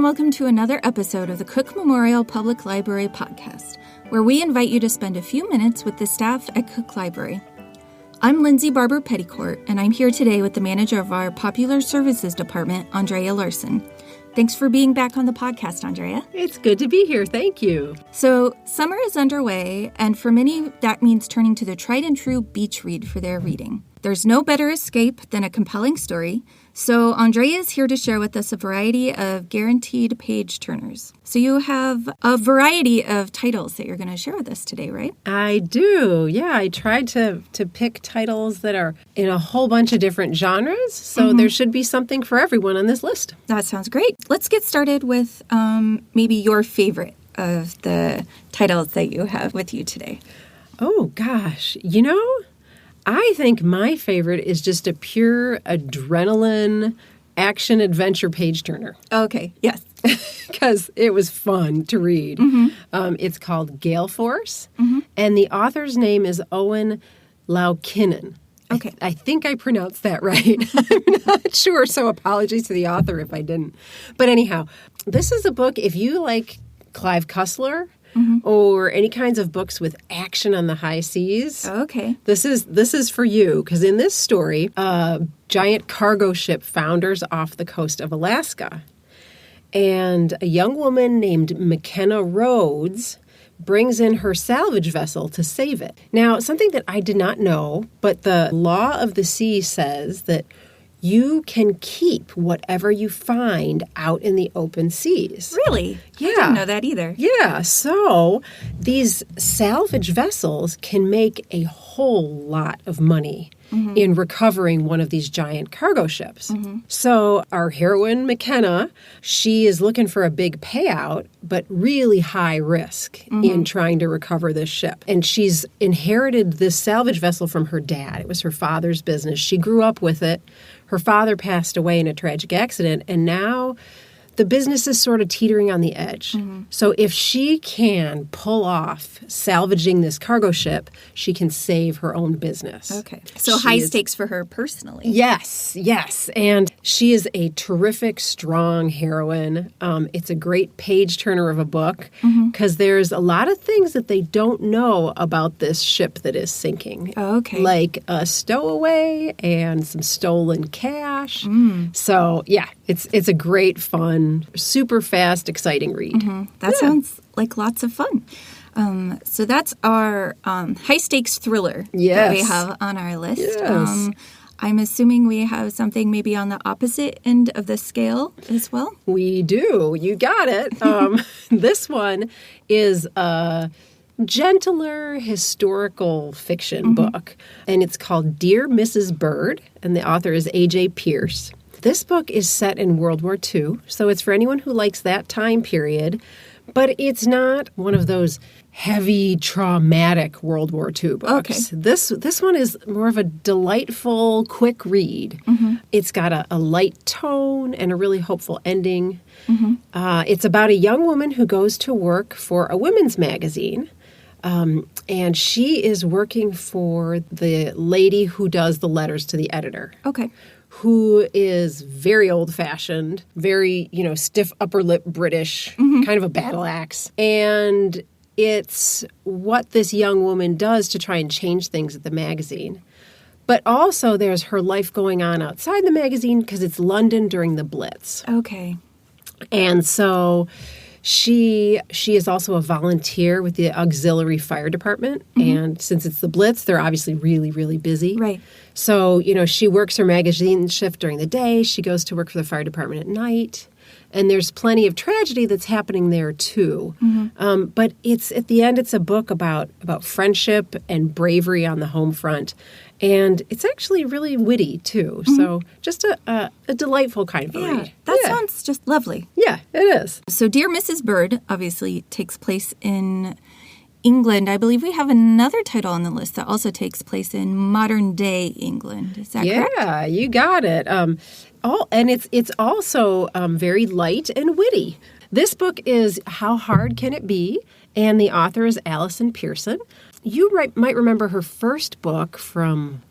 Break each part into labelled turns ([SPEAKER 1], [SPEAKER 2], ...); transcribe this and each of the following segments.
[SPEAKER 1] and welcome to another episode of the Cook Memorial Public Library podcast, where we invite you to spend a few minutes with the staff at Cook Library. I'm Lindsay Barber Petticourt, and I'm here today with the manager of our Popular Services Department, Andrea Larson. Thanks for being back on the podcast, Andrea.
[SPEAKER 2] It's good to be here. Thank you.
[SPEAKER 1] So, summer is underway, and for many, that means turning to the tried and true beach read for their reading. There's no better escape than a compelling story, so Andrea is here to share with us a variety of guaranteed page turners. So you have a variety of titles that you're going to share with us today, right?
[SPEAKER 2] I do. Yeah, I tried to pick titles that are in a whole bunch of different genres, so there should be something for everyone on this list.
[SPEAKER 1] That sounds great. Let's get started with maybe your favorite of the titles that you have with you today.
[SPEAKER 2] Oh, gosh. I think my favorite is just a pure adrenaline action-adventure page-turner.
[SPEAKER 1] Okay, yes.
[SPEAKER 2] Because it was fun to read. It's called Gale Force, and the author's name is Owen Laukinen.
[SPEAKER 1] Okay.
[SPEAKER 2] I think I pronounced that right. I'm not sure, so apologies to the author if I didn't. But anyhow, this is a book, if you like Clive Cussler, or any kinds of books with action on the high seas.
[SPEAKER 1] Okay.
[SPEAKER 2] This is for you, because in this story, a giant cargo ship founders off the coast of Alaska. And a young woman named McKenna Rhodes brings in her salvage vessel to save it. Now, something that I did not know, but the law of the sea says that you can keep whatever you find out in the open seas.
[SPEAKER 1] Really?
[SPEAKER 2] Yeah.
[SPEAKER 1] I didn't know that either.
[SPEAKER 2] Yeah, so these salvage vessels can make a whole lot of money in recovering one of these giant cargo ships. So our heroine, McKenna, she is looking for a big payout, but really high risk in trying to recover this ship. And she's inherited this salvage vessel from her dad. It was her father's business. She grew up with it. Her father passed away in a tragic accident, and now the business is sort of teetering on the edge. So if she can pull off salvaging this cargo ship, she can save her own business.
[SPEAKER 1] Okay. So high stakes for her personally.
[SPEAKER 2] Yes. And she is a terrific, strong heroine. It's a great page-turner of a book because there's a lot of things that they don't know about this ship that is sinking.
[SPEAKER 1] Okay.
[SPEAKER 2] Like a stowaway and some stolen cash. So, yeah, it's a great, fun, super fast, exciting read.
[SPEAKER 1] That sounds like lots of fun. So that's our high-stakes thriller that we have on our list.
[SPEAKER 2] Yes.
[SPEAKER 1] I'm assuming we have something maybe on the opposite end of the scale as well?
[SPEAKER 2] We do. You got it. This one is a gentler historical fiction book, and it's called Dear Mrs. Bird, and the author is A.J. Pierce. This book is set in World War II, so it's for anyone who likes that time period, but it's not one of those heavy, traumatic World War II books.
[SPEAKER 1] Okay.
[SPEAKER 2] This one is more of a delightful, quick read. It's got a light tone and a really hopeful ending. It's about a young woman who goes to work for a women's magazine, and she is working for the lady who does the letters to the editor.
[SPEAKER 1] Okay.
[SPEAKER 2] Who is very old-fashioned, very, stiff upper lip British, kind of a battle axe. And it's what this young woman does to try and change things at the magazine. But also there's her life going on outside the magazine because it's London during the Blitz.
[SPEAKER 1] Okay.
[SPEAKER 2] And so she is also a volunteer with the auxiliary fire department. And since it's the Blitz, they're obviously really, really busy.
[SPEAKER 1] Right.
[SPEAKER 2] So, she works her magazine shift during the day. She goes to work for the fire department at night. And there's plenty of tragedy that's happening there, too. But at the end, it's a book about friendship and bravery on the home front. And it's actually really witty, too. So just a delightful kind of a read.
[SPEAKER 1] That sounds just lovely.
[SPEAKER 2] Yeah, it is.
[SPEAKER 1] So Dear Mrs. Bird obviously takes place in England. I believe we have another title on the list that also takes place in modern-day England. Is that correct?
[SPEAKER 2] Yeah, you got it. And it's also very light and witty. This book is How Hard Can It Be? And the author is Alison Pearson. You might remember her first book from,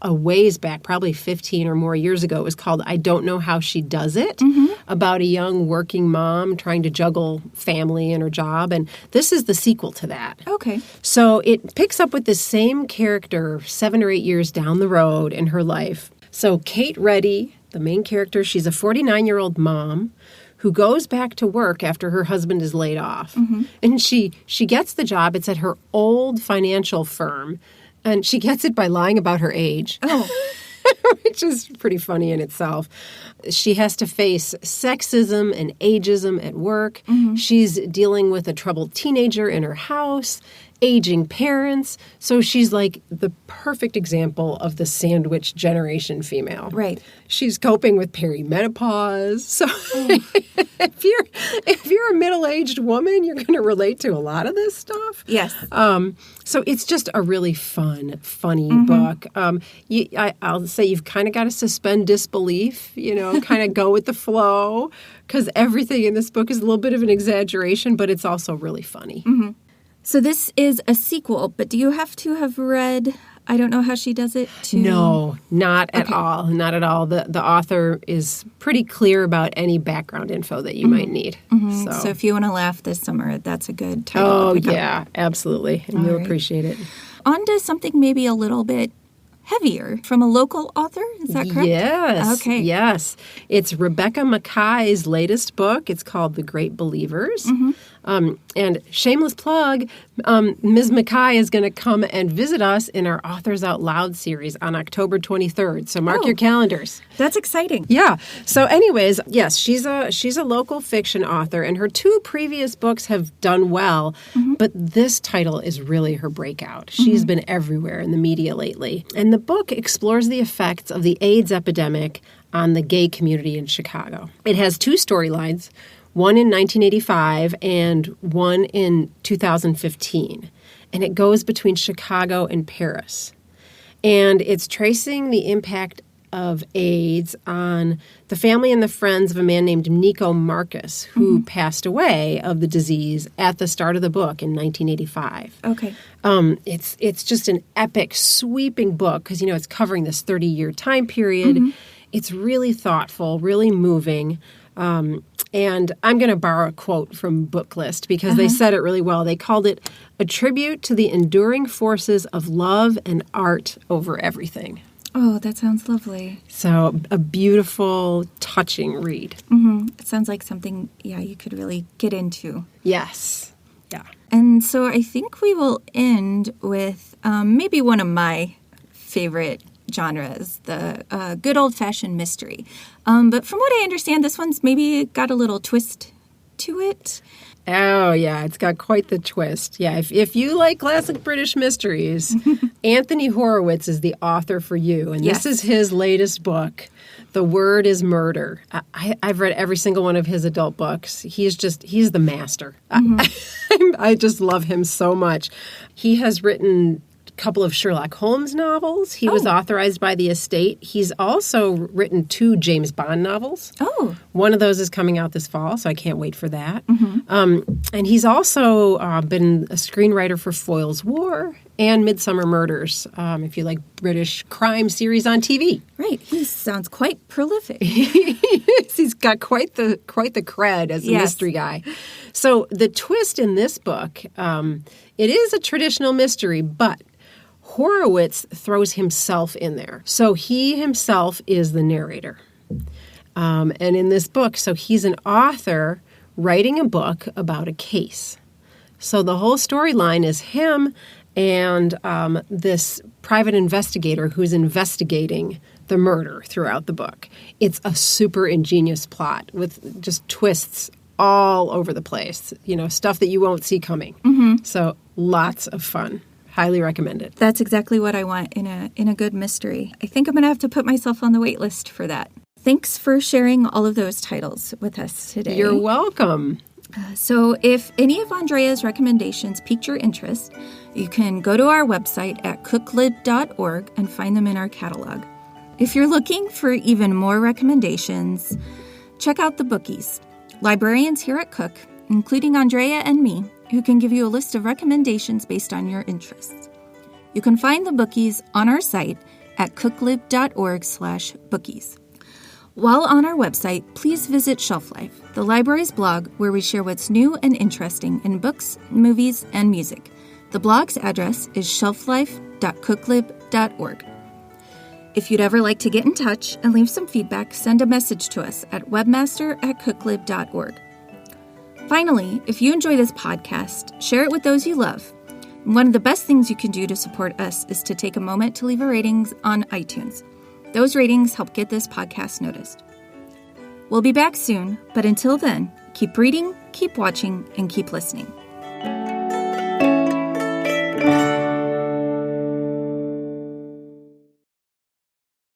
[SPEAKER 2] a ways back, probably 15 or more years ago. It was called I Don't Know How She Does It. about a young working mom trying to juggle family and her job. And this is the sequel to that.
[SPEAKER 1] Okay.
[SPEAKER 2] So it picks up with the same character 7 or 8 years down the road in her life. So Kate Reddy, the main character, she's a 49-year-old mom who goes back to work after her husband is laid off. Mm-hmm. And she gets the job. It's at her old financial firm. And she gets it by lying about her age.
[SPEAKER 1] Oh.
[SPEAKER 2] Which is pretty funny in itself. She has to face sexism and ageism at work. Mm-hmm. She's dealing with a troubled teenager in her house, aging parents. So she's like the perfect example of the sandwich generation female.
[SPEAKER 1] Right.
[SPEAKER 2] She's coping with perimenopause. So if you're a middle-aged woman, you're going to relate to a lot of this stuff.
[SPEAKER 1] Yes.
[SPEAKER 2] So it's just a really fun, funny book. I'll say you've kind of got to suspend disbelief, kind of go with the flow, because everything in this book is a little bit of an exaggeration, but it's also really funny.
[SPEAKER 1] Mm-hmm. So this is a sequel, but do you have to have read I Don't Know How She Does It?
[SPEAKER 2] No, not at all. Not at all. The author is pretty clear about any background info that you might need.
[SPEAKER 1] Mm-hmm. So if you want to laugh this summer, that's a good title.
[SPEAKER 2] Oh, yeah, absolutely. And you'll appreciate it.
[SPEAKER 1] On to something maybe a little bit heavier from a local author. Is that correct?
[SPEAKER 2] Yes.
[SPEAKER 1] Okay.
[SPEAKER 2] Yes. It's Rebecca Mackay's latest book. It's called The Great Believers. Mm-hmm. And shameless plug, Ms. Mackay is going to come and visit us in our Authors Out Loud series on October 23rd. So mark your calendars.
[SPEAKER 1] That's exciting.
[SPEAKER 2] Yeah. So anyways, yes, she's a local fiction author, and her 2 previous books have done well, but this title is really her breakout. She's been everywhere in the media lately. And the book explores the effects of the AIDS epidemic on the gay community in Chicago. It has 2 storylines. One in 1985 and one in 2015. And it goes between Chicago and Paris. And it's tracing the impact of AIDS on the family and the friends of a man named Nico Marcus, who passed away of the disease at the start of the book in 1985.
[SPEAKER 1] Okay.
[SPEAKER 2] It's just an epic, sweeping book because, it's covering this 30-year time period. It's really thoughtful, really moving. And I'm going to borrow a quote from Booklist because they said it really well. They called it a tribute to the enduring forces of love and art over everything.
[SPEAKER 1] Oh, that sounds lovely.
[SPEAKER 2] So a beautiful, touching read.
[SPEAKER 1] It sounds like something, you could really get into.
[SPEAKER 2] Yes. Yeah.
[SPEAKER 1] And so I think we will end with maybe one of my favorite genres, the good old-fashioned mystery. But from what I understand, this one's maybe got a little twist to it.
[SPEAKER 2] Oh, yeah, it's got quite the twist. Yeah, if you like classic British mysteries, Anthony Horowitz is the author for you. And this is his latest book, The Word is Murder. I've read every single one of his adult books. He's the master. I just love him so much. He has written couple of Sherlock Holmes novels. He was authorized by the estate. He's also written 2 James Bond novels. Oh. One of those is coming out this fall, so I can't wait for that. And he's also been a screenwriter for Foyle's War and Midsummer Murders, if you like British crime series on TV.
[SPEAKER 1] Right. He sounds quite prolific.
[SPEAKER 2] He's got quite the cred as a mystery guy. So the twist in this book, it is a traditional mystery, but Horowitz throws himself in there. So he himself is the narrator. And in this book, so he's an author writing a book about a case. So the whole storyline is him and this private investigator who's investigating the murder throughout the book. It's a super ingenious plot with just twists all over the place, stuff that you won't see coming. So lots of fun. Highly recommend it.
[SPEAKER 1] That's exactly what I want in a good mystery. I think I'm going to have to put myself on the wait list for that. Thanks for sharing all of those titles with us today.
[SPEAKER 2] You're welcome.
[SPEAKER 1] So if any of Andrea's recommendations piqued your interest, you can go to our website at cooklib.org and find them in our catalog. If you're looking for even more recommendations, check out the Bookies, librarians here at Cook, including Andrea and me, who can give you a list of recommendations based on your interests. You can find the Bookies on our site at cooklib.org/bookies. While on our website, please visit Shelf Life, the library's blog where we share what's new and interesting in books, movies, and music. The blog's address is shelflife.cooklib.org. If you'd ever like to get in touch and leave some feedback, send a message to us at webmaster@cooklib.org. Finally, if you enjoy this podcast, share it with those you love. One of the best things you can do to support us is to take a moment to leave a rating on iTunes. Those ratings help get this podcast noticed. We'll be back soon, but until then, keep reading, keep watching, and keep listening.